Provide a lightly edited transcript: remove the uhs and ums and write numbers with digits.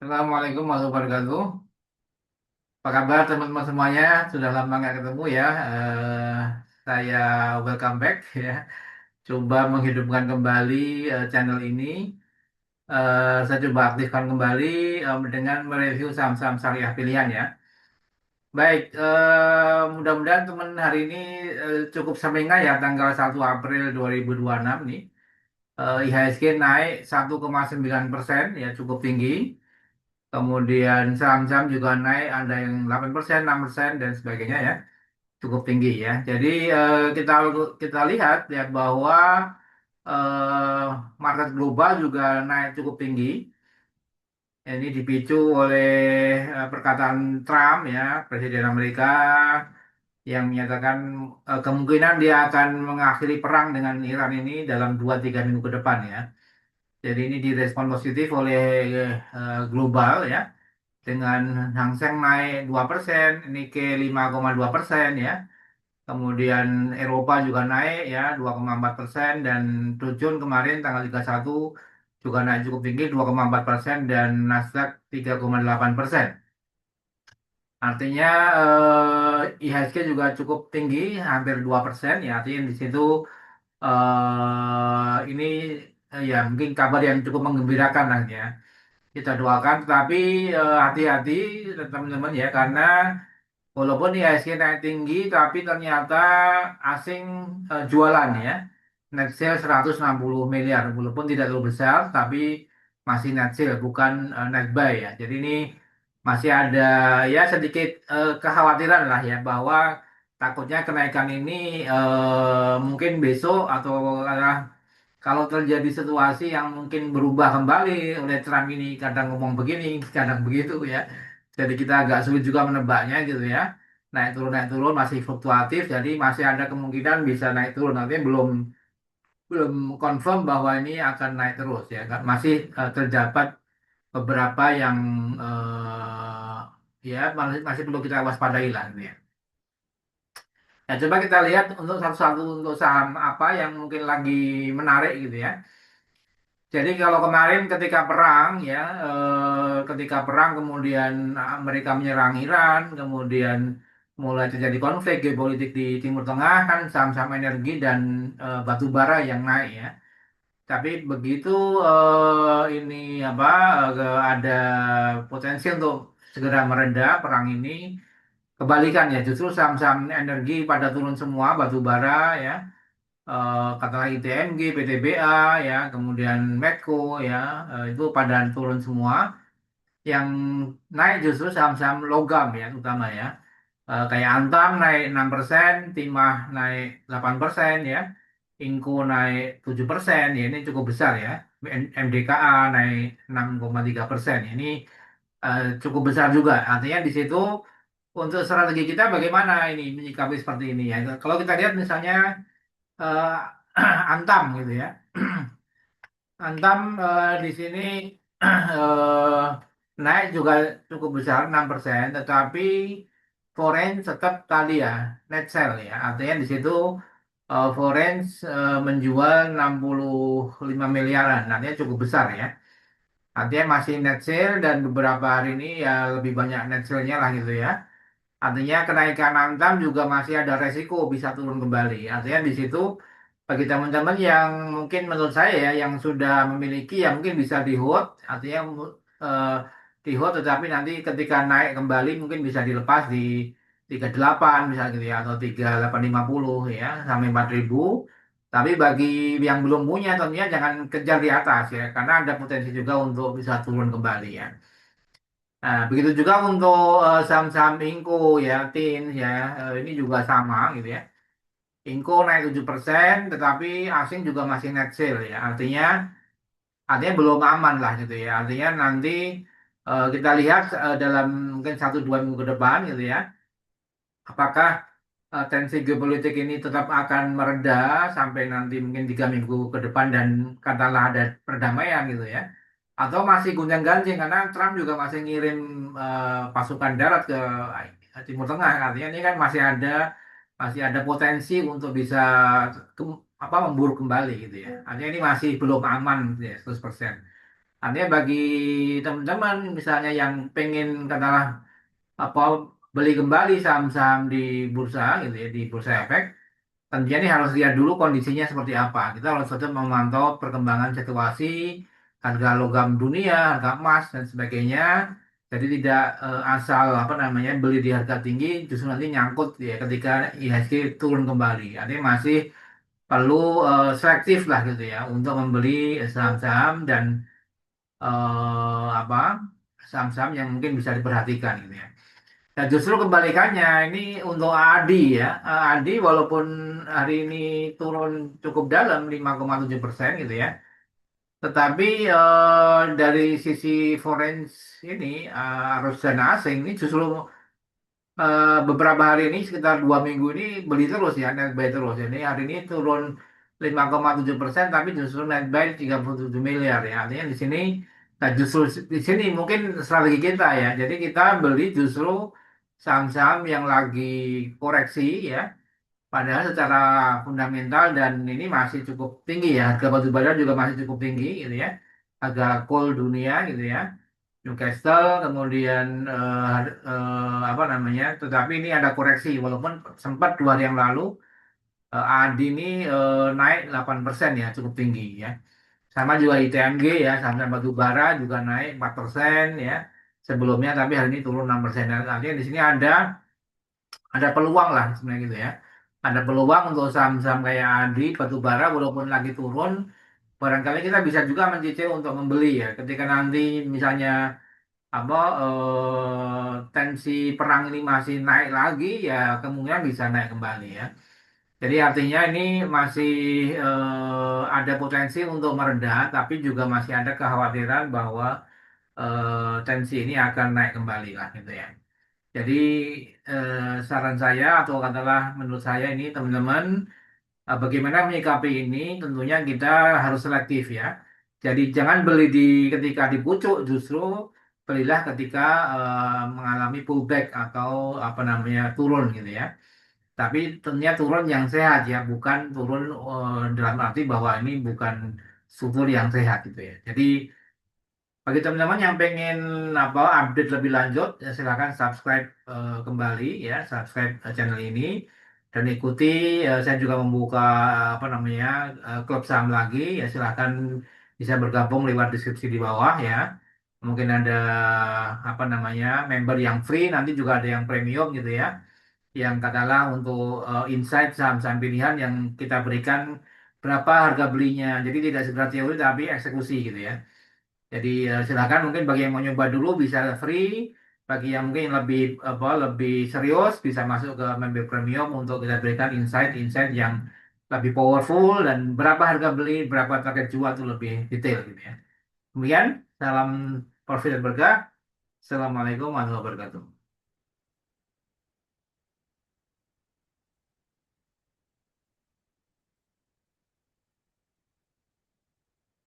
Assalamualaikum warahmatullahi wabarakatuh. Apa kabar teman-teman semuanya? Sudah lama nggak ketemu ya. Saya welcome back ya. Coba menghidupkan kembali channel ini. Saya coba aktifkan kembali dengan mereview saham-saham syariah pilihan ya. Baik, mudah-mudahan teman hari ini cukup seringai ya tanggal 1 April 2026 nih. IHSG naik 1,9% ya cukup tinggi. Kemudian saham-saham juga naik, ada yang 8%, 6%, dan sebagainya ya. Cukup tinggi ya. Jadi kita kita lihat bahwa eh, market global juga naik cukup tinggi. Ini dipicu oleh perkataan Trump ya, Presiden Amerika yang menyatakan kemungkinan dia akan mengakhiri perang dengan Iran ini dalam 2-3 minggu ke depan ya. Jadi ini direspon positif oleh global ya. Dengan Hang Seng naik 2%, Nikkei 5,2% ya. Kemudian Eropa juga naik ya 2,4%, dan Dow Jones kemarin tanggal 31 juga naik cukup tinggi 2,4%, dan Nasdaq 3,8%. Artinya IHSG juga cukup tinggi hampir 2% ya. Artinya di situ ini ya mungkin kabar yang cukup menggembirakan lah ya. Kita doakan, tetapi hati-hati teman-teman ya, karena walaupun IHSG naik tinggi, tapi ternyata asing jualan ya. Net sale 160 miliar, walaupun tidak terlalu besar, tapi masih net sale, bukan net buy ya. Jadi ini masih ada ya sedikit kekhawatiran lah ya, bahwa takutnya kenaikan ini mungkin besok atau kalau terjadi situasi yang mungkin berubah kembali oleh Trump ini, kadang ngomong begini, kadang begitu ya. Jadi kita agak sulit juga menebaknya gitu ya. Naik turun masih fluktuatif, jadi masih ada kemungkinan bisa naik turun. Nanti belum belum confirm bahwa ini akan naik terus ya. Masih terdapat beberapa yang ya masih perlu kita waspadai lah ini ya. Nah, coba kita lihat untuk satu-satu untuk saham apa yang mungkin lagi menarik gitu ya. Jadi kalau kemarin ketika perang ya, ketika perang kemudian mereka menyerang Iran, kemudian mulai terjadi konflik geopolitik di Timur Tengah, kan saham-saham energi dan batu bara yang naik ya. Tapi begitu ini apa ada potensi untuk segera mereda perang ini, kebalikan ya, justru saham-saham energi pada turun semua, batu bara ya, katakanlah ITMG, PTBA ya, kemudian Medco ya, itu pada turun semua. Yang naik justru saham-saham logam ya, utama ya. Kayak Antam naik 6%, Timah naik 8% ya, Inco naik 7% ya, ini cukup besar ya. MDKA naik 6,3% ya, ini cukup besar juga. Artinya di situ untuk strategi kita bagaimana ini menyikapi seperti ini ya. Kalau kita lihat misalnya Antam gitu ya. Antam di sini naik juga cukup besar 6%, tetapi foreign tetap tadi ya net sell ya. Artinya di situ foreign menjual 65 miliaran, artinya cukup besar ya. Artinya masih net sale, dan beberapa hari ini ya lebih banyak net sale-nya lah gitu ya. Artinya kenaikan Antam juga masih ada resiko bisa turun kembali. Artinya di situ bagi teman-teman yang mungkin menurut saya ya yang sudah memiliki ya mungkin bisa di hold. Artinya eh, di hold, tetapi nanti ketika naik kembali mungkin bisa dilepas di 38 misalnya gitu ya, atau 3850 ya sampai 4000. Tapi bagi yang belum punya tentunya jangan kejar di atas ya, karena ada potensi juga untuk bisa turun kembali ya. Nah, begitu juga untuk saham-saham Inco ya, TIN ya, ini juga sama gitu ya. Inco naik 7%, tetapi asing juga masih net sale ya. Artinya belum aman lah gitu ya. Artinya nanti kita lihat dalam mungkin 1-2 minggu ke depan gitu ya. Apakah tensi geopolitik ini tetap akan mereda sampai nanti mungkin 3 minggu ke depan, dan katakanlah ada perdamaian gitu ya, atau masih gonjang-ganjing karena Trump juga masih ngirim pasukan darat ke Timur Tengah. Artinya ini kan masih ada potensi untuk bisa memburuk kembali gitu ya. Artinya ini masih belum aman gitu ya 100%. Artinya bagi teman-teman misalnya yang pengen katakanlah apa beli kembali saham-saham di bursa gitu ya, di bursa efek, tentunya ini harus lihat dulu kondisinya seperti apa. Kita harus tetap memantau perkembangan situasi, harga logam dunia, harga emas dan sebagainya. Jadi tidak asal apa namanya beli di harga tinggi justru nanti nyangkut ya ketika IHSG turun kembali. Artinya masih perlu selektif lah gitu ya untuk membeli saham-saham dan apa saham-saham yang mungkin bisa diperhatikan gitu ya. Nah, justru kebalikannya ini untuk ADI ya. ADI walaupun hari ini turun cukup dalam 5,7% gitu ya. Tetapi dari sisi foreign ini arus dana asing ini justru beberapa hari ini sekitar 2 minggu ini beli terus ya, net buy terus. Jadi hari ini turun 5,7% tapi justru net buy 37 miliar ya. Artinya di sini, nah justru di sini mungkin strategi kita ya. Jadi kita beli justru saham-saham yang lagi koreksi ya. Padahal secara fundamental dan ini masih cukup tinggi ya. Harga batu bara juga masih cukup tinggi gitu ya. Harga coal dunia gitu ya. Newcastle, kemudian apa namanya, tetapi ini ada koreksi, walaupun sempat 2 hari yang lalu ADI ini naik 8% ya, cukup tinggi ya. Sama juga ITMG ya, saham batu bara juga naik 4% ya sebelumnya, tapi hari ini turun 6%. Artinya di sini ada peluang lah sebenarnya gitu ya. Ada peluang untuk saham-saham kayak ADI, batu bara, walaupun lagi turun, barangkali kita bisa juga mencicil untuk membeli ya. Ketika nanti misalnya apa tensi perang ini masih naik lagi ya kemungkinan bisa naik kembali ya. Jadi artinya ini masih ada potensi untuk meredah tapi juga masih ada kekhawatiran bahwa tensi ini akan naik kembali lah gitu ya. Jadi saran saya atau katakanlah menurut saya ini teman-teman bagaimana menyikapi ini? Tentunya kita harus selektif ya. Jadi jangan beli ketika di pucuk, justru belilah ketika mengalami pullback atau apa namanya turun gitu ya. Tapi tentunya turun yang sehat ya, bukan turun dalam arti bahwa ini bukan struktur yang sehat gitu ya. Jadi bagi teman-teman yang pengen apa update lebih lanjut, ya silakan subscribe kembali ya, subscribe channel ini dan ikuti. Saya juga membuka apa namanya klub saham lagi, ya silakan bisa bergabung lewat deskripsi di bawah ya. Mungkin ada apa namanya member yang free, nanti juga ada yang premium gitu ya. Yang katakanlah untuk insight saham-saham pilihan yang kita berikan berapa harga belinya. Jadi tidak sekedar teori tapi eksekusi gitu ya. Jadi silakan mungkin bagi yang mau nyoba dulu bisa free, bagi yang mungkin lebih apa lebih serius bisa masuk ke member premium untuk kita berikan insight-insight yang lebih powerful dan berapa harga beli, berapa target jual itu lebih detail gitu ya. Kemudian salam profit dan berkah. Assalamualaikum warahmatullahi wabarakatuh.